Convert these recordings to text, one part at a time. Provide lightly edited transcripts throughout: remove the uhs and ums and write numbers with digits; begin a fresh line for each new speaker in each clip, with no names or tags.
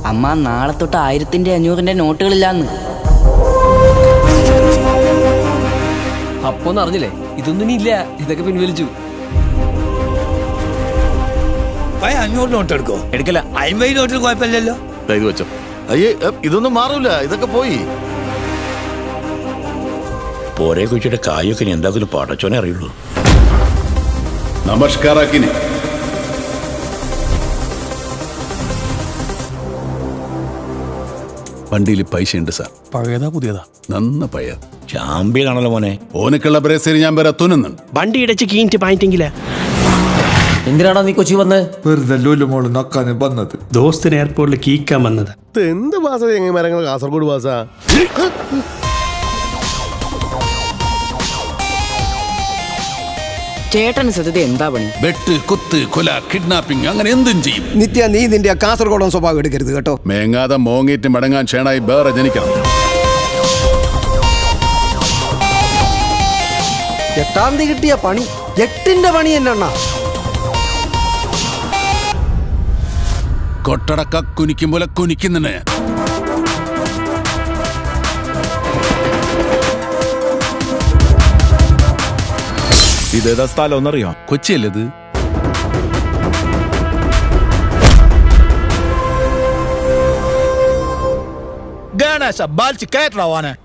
അമ്മ നാളെ തൊട്ട് 1000-ന്റെ 500-ന്റെ നോട്ടുകളില്ലാന്ന്.
അപ്പൊന്നും അറിഞ്ഞില്ലേ? ഇതൊന്നും ഇല്ല, ഇതൊക്കെ പിൻവലിച്ചു.
500 നോട്ട് എടുക്കോ?
എടുക്കല.
50 നോട്ടിൽ കുഴപ്പമില്ലല്ലോ.
ഇത് വെച്ചോ. അയ്യേ, ഇതൊന്നും മാറൂല, ഇതൊക്കെ പോയി.
പോരെ കുച്ചിയുടെ കായൊക്കെ ഇനി എന്തായാലും പടച്ചോനെ അറിയുള്ളൂ.
നമസ്കാരാക്കിനി. വണ്ടിയിൽ പൈസ ഉണ്ട് സാർ.
പഴയതാ പുതിയതാ?
നന്ന പയ്യ.
ചാമ്പ്യനാണല്ലോ മോനെ.
ഓനക്കുള്ള ബ്രേസരി ഞാൻ വരെ തുന്നുന്നുണ്ട്.
വണ്ടി ഇടച്ച് കീഞ്ഞിട്ട് പായിട്ടെങ്കിലേ.
എന്തിനാടാ നീ കൊച്ചി വന്ന്?
വെറുതെ ലോല് മോള് നക്കാന് വന്നത്.
ദോസ്തിന് എയർപോർട്ടിൽ കീക്കാൻ വന്നത്.
എന്ത് ഭാഷ മരങ്ങൾ കാസർഗോഡ് ഭാഷ?
ചേട്ടന് സത്യത എന്താ പണി?
വെട്ട്, കുത്ത്, കൊല, കിഡ്നാപ്പിംഗ്, അങ്ങനെ എന്തും ചെയ്യും.
നിത്യ, നീ നിന്റെ കാസർഗോഡൻ സ്വഭാവം എടുക്കരുത് കേട്ടോ.
മേങ്ങാതെ മോങ്ങിയിട്ട് മടങ്ങാൻ ക്ഷേണായി വേറെ ജനിക്കണം.
8-ാം തീയതി കിട്ടിയ പണി 8-ന്റെ പണി എന്നാ?
കൊട്ടടക്ക കുനിക്കും പോലെ കുനിക്കുന്നെ.
ഇതേതാ സ്ഥലം ഒന്നറിയോ?
കൊച്ചിയല്ലത്.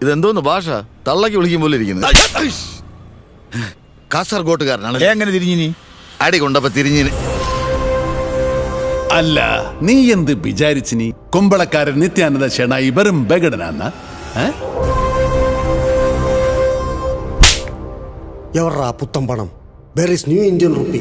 ഇതെന്തോന്ന് ഭാഷ? തള്ളക്ക് വിളിക്കും പോലെ ഇരിക്കുന്നത്. കാസർഗോട്ടുകാരനാണ്.
എങ്ങനെ തിരിഞ്ഞിനി?
അടി കൊണ്ടപ്പോ തിരിഞ്ഞിന്.
അല്ല, നീ എന്ത് വിചാരിച്ചിനി? കുമ്പളക്കാരൻ നിത്യാനന്ദ ക്ഷേണായി വെറും ബഗടനാന്ന?
എവർറാ പുത്തൻ പണം? Where is new Indian rupee?